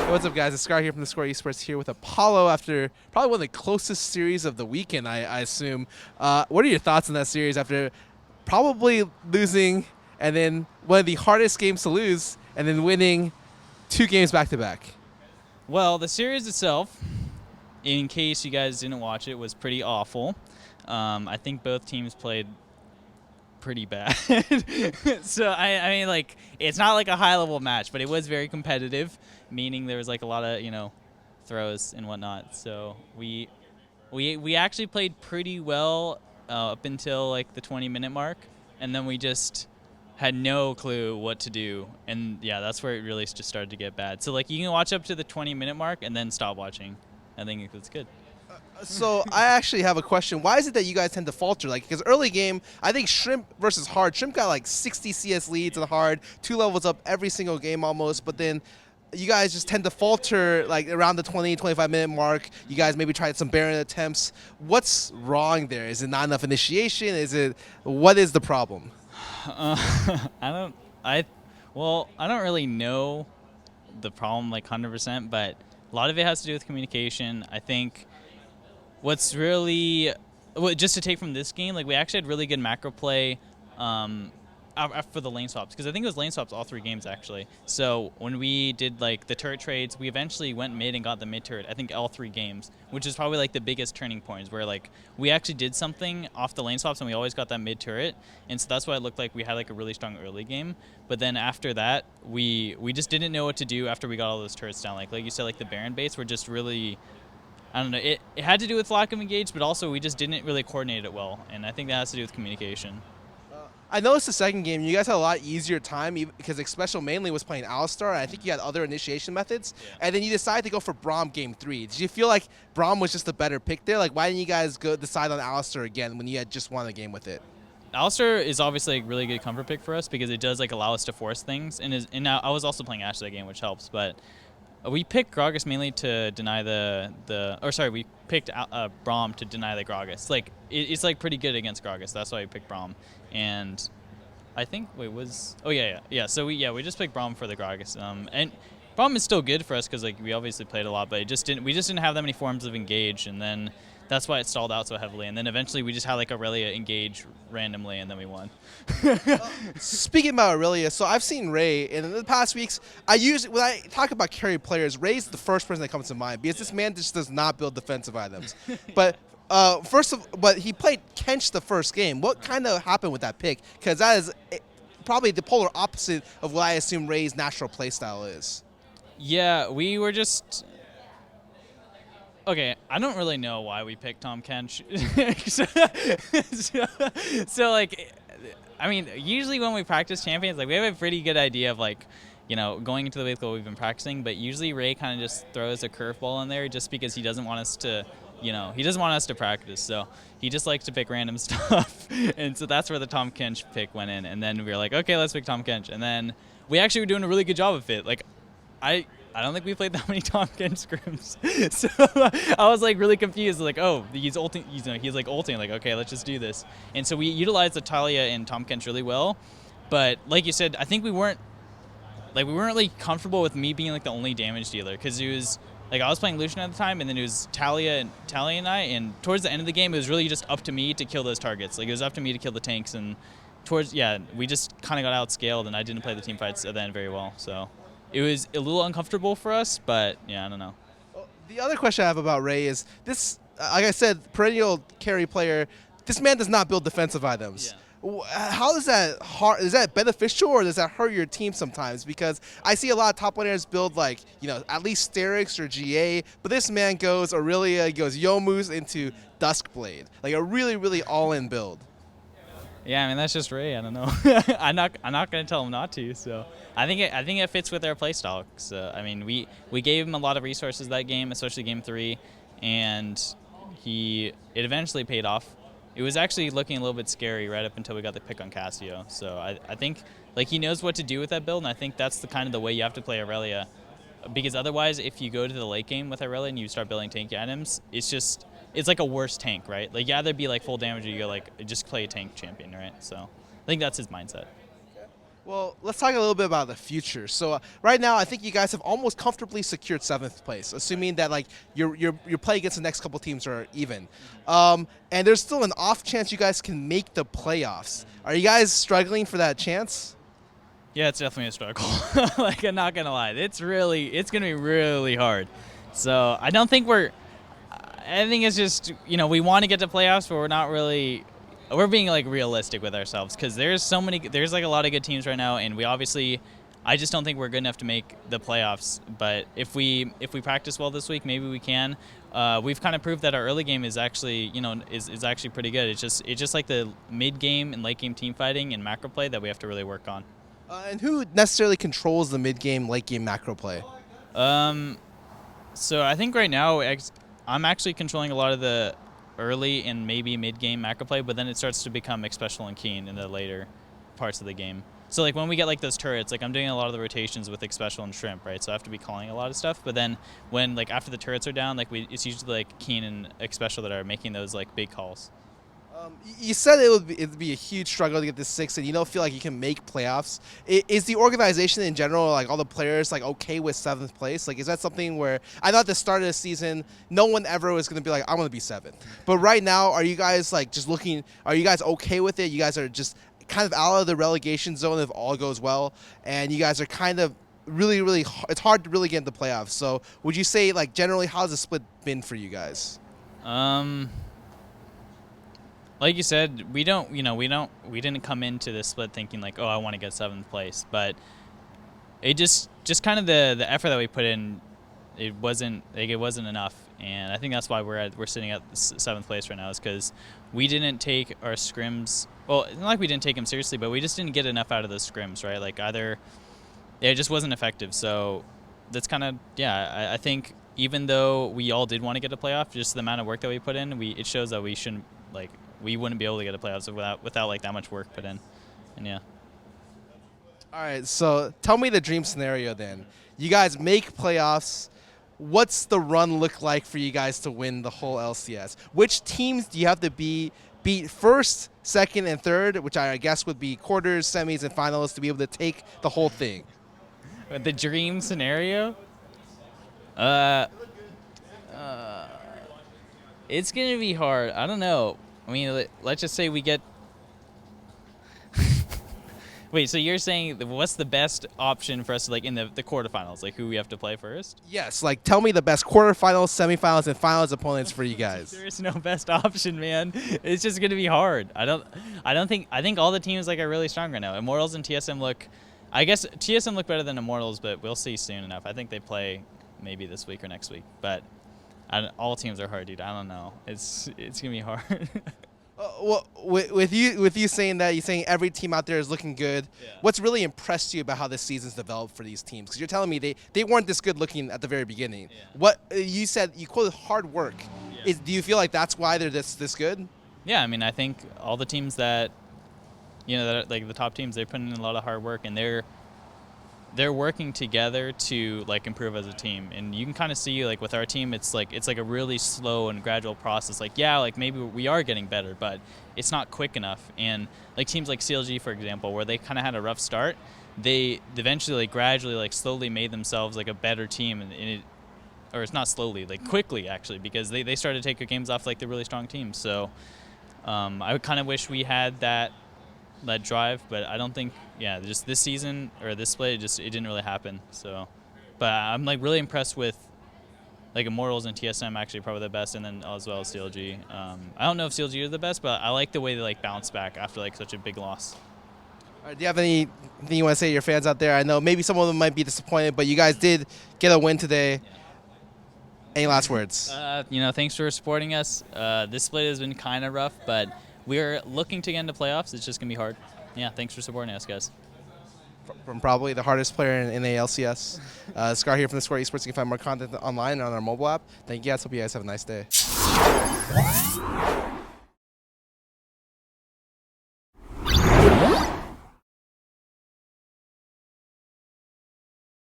Hey, what's up, guys? It's Scar here from theScore eSports here with Apollo after probably one of the closest series of the weekend, I assume. What are your thoughts on that series after probably losing and then one of the hardest games to lose and then winning 2 games back-to-back? Well, the series itself, in case you guys didn't watch it, was pretty awful. I think both teams played pretty bad. So, I mean, like, it's not like a high-level match, but it was very competitive, meaning there was, like, a lot of, throws and whatnot. So we actually played pretty well up until, like, the 20-minute mark, and then we just had no clue what to do, and yeah, that's where it really just started to get bad. So like you can watch up to the 20-minute mark and then stop watching. I think it's good. So I actually have a question. Why is it that you guys tend to falter? Like, because early game, I think Shrimp versus Hard, Shrimp got like 60 CS leads in Hard, 2 levels up every single game almost, but then you guys just tend to falter like around the 20, 25-minute mark. You guys maybe tried some Baron attempts. What's wrong there? Is it not enough initiation? What is the problem? I don't. I don't really know the problem like 100%, but a lot of it has to do with communication. I think what's really just to take from this game, like we actually had really good macro play for the lane swaps, because I think it was lane swaps all 3 games actually. So when we did like the turret trades, we eventually went mid and got the mid turret, I think all 3 games, which is probably like the biggest turning points where like we actually did something off the lane swaps and we always got that mid turret, and so that's why it looked like we had like a really strong early game. But then after that, we just didn't know what to do after we got all those turrets down. Like you said, like the Baron base were just really, I don't know, it had to do with lack of engage, but also we just didn't really coordinate it well, and I think that has to do with communication. I noticed the second game, you guys had a lot easier time because Special mainly was playing Alistar, and I think you had other initiation methods, and then you decided to go for Braum game 3. Did you feel like Braum was just a better pick there? Like, why didn't you guys decide on Alistar again when you had just won a game with it? Alistar is obviously a really good comfort pick for us because it does like allow us to force things, and now I was also playing Ashe that game, which helps, but we picked Gragas mainly to deny we picked Braum to deny the Gragas. Like it's like pretty good against Gragas. That's why we picked Braum. And I think So we just picked Braum for the Gragas. And Braum is still good for us because like we obviously played a lot, but we just didn't have that many forms of engage, and then that's why it stalled out so heavily. And then eventually we just had like Aurelia engage randomly, and then we won. Speaking about Aurelia, so I've seen Ray, and in the past weeks, when I talk about carry players, Ray's the first person that comes to mind because this man just does not build defensive items. But but he played Kench the first game. What kind of happened with that pick? Because that is probably the polar opposite of what I assume Ray's natural playstyle is. Yeah, we were just. Okay, I don't really know why we picked Tahm Kench. so, like, I mean, usually when we practice champions, like, we have a pretty good idea of, like, going into the week what we've been practicing, but usually Ray kind of just throws a curveball in there just because he doesn't want us to, he doesn't want us to practice, so he just likes to pick random stuff, and so that's where the Tahm Kench pick went in, and then we were like, okay, let's pick Tahm Kench, and then we actually were doing a really good job of it. Like, I don't think we played that many Tahm Kench scrims, so I was like really confused. Like, oh, he's ulting, he's like ulting. Like, okay, let's just do this. And so we utilized the Talia and Tahm Kench really well, but like you said, I think we weren't really comfortable with me being like the only damage dealer, because it was like I was playing Lucian at the time, and then it was Talia and I, and towards the end of the game, it was really just up to me to kill those targets. Like it was up to me to kill the tanks, and we just kind of got outscaled, and I didn't play the team fights at the end very well, so. It was a little uncomfortable for us, but yeah, I don't know. The other question I have about Ray is this, like I said, perennial carry player, this man does not build defensive items. Yeah. How is that hard? Is that beneficial, or does that hurt your team sometimes? Because I see a lot of top laners build like, at least Sterix or GA, but this man goes Aurelia, he goes Youmuu's into Duskblade. Like a really, really all-in build. Yeah, I mean that's just Ray. I don't know. I'm not gonna tell him not to. So I think it fits with our playstyle. So I mean we gave him a lot of resources that game, especially game 3, and it eventually paid off. It was actually looking a little bit scary right up until we got the pick on Cassio. So I think like he knows what to do with that build, and I think that's the way you have to play Aurelia, because otherwise if you go to the late game with Aurelia and you start building tanky items, it's like a worse tank, right? Like, you either be like full damage or you go like just play a tank champion, right? So I think that's his mindset. Well, let's talk a little bit about the future. So right now, I think you guys have almost comfortably secured 7th place, assuming that like your play against the next couple teams are even. And there's still an off chance you guys can make the playoffs. Are you guys struggling for that chance? Yeah, it's definitely a struggle. Like, I'm not gonna lie, it's gonna be really hard. So I don't think I think it's just, we want to get to playoffs, but we're being like realistic with ourselves because there's like a lot of good teams right now, and I just don't think we're good enough to make the playoffs. But if we practice well this week, maybe we can. We've kind of proved that our early game is actually, is actually pretty good. It's just like the mid game and late game team fighting and macro play that we have to really work on. And who necessarily controls the mid game, late game macro play? So I think right now I'm actually controlling a lot of the early and maybe mid-game macro play, but then it starts to become special and keen in the later parts of the game. So like when we get like those turrets, like I'm doing a lot of the rotations with special and shrimp, right? So I have to be calling a lot of stuff. But then when like after the turrets are down, like it's usually like keen and special that are making those like big calls. You said it'd be a huge struggle to get this 6th, and you don't feel like you can make playoffs. Is the organization in general, like all the players, like okay with 7th place? Like, is that something where I thought at the start of the season, no one ever was going to be like, I want to be 7th. But right now, are you guys like just looking? Are you guys okay with it? You guys are just kind of out of the relegation zone if all goes well, and you guys are kind of really, it's hard to really get into playoffs. So, would you say like generally, how's the split been for you guys? Like you said, we didn't come into this split thinking like, oh, I want to get 7th place, but it just kind of the effort that we put in, it wasn't enough, and I think that's why we're sitting at 7th place right now, is because we didn't take our scrims. Well, it's not like we didn't take them seriously, but we just didn't get enough out of those scrims, right? Like it just wasn't effective. So that's kind of I think even though we all did want to get a playoff, just the amount of work that we put in, it shows that we shouldn't we wouldn't be able to get a playoffs without like that much work put in, and yeah. All right, so tell me the dream scenario then. You guys make playoffs. What's the run look like for you guys to win the whole LCS? Which teams do you have to beat first, second, and third, which I guess would be quarters, semis, and finals to be able to take the whole thing? The dream scenario? It's going to be hard. I don't know. I mean, let's just say we get... Wait, so you're saying what's the best option for us to, like, in the quarterfinals? Like, who we have to play first? Yes, like, tell me the best quarterfinals, semifinals, and finals opponents for you guys. There is no best option, man. It's just going to be hard. I think all the teams, like, are really strong right now. Immortals and TSM look... I guess TSM look better than Immortals, but we'll see soon enough. I think they play maybe this week or next week, but... all teams are hard, dude. I don't know. It's gonna be hard. Well, with you saying that, you're saying every team out there is looking good. Yeah. What's really impressed you about how this season's developed for these teams? Because you're telling me they weren't this good looking at the very beginning. Yeah. What you said, you quoted hard work. Yeah. Do you feel like that's why they're this good? Yeah, I mean, I think all the teams that that are, like the top teams, they're putting in a lot of hard work, and they're working together to like improve as a team. And you can kind of see like with our team, it's like a really slow and gradual process. Like, yeah, like maybe we are getting better, but it's not quick enough. And like teams like CLG, for example, where they kind of had a rough start, they eventually like gradually like slowly made themselves like a better team, and it's not slowly, like quickly actually, because they started to take their games off like the really strong teams. So I would kind of wish we had that drive, but I don't think, just this season or this split, it didn't really happen. So, but I'm like really impressed with like Immortals and TSM, actually probably the best, and then as well as CLG. I don't know if CLG are the best, but I like the way they like bounce back after like such a big loss. All right, do you have anything you want to say to your fans out there? I know maybe some of them might be disappointed, but you guys did get a win today. Yeah. Any last words? Thanks for supporting us. This split has been kind of rough, but we're looking to get into playoffs. It's just going to be hard. Yeah, thanks for supporting us, guys. From probably the hardest player in the LCS. Scar here from theScore eSports. You can find more content online and on our mobile app. Thank you guys. Hope you guys have a nice day.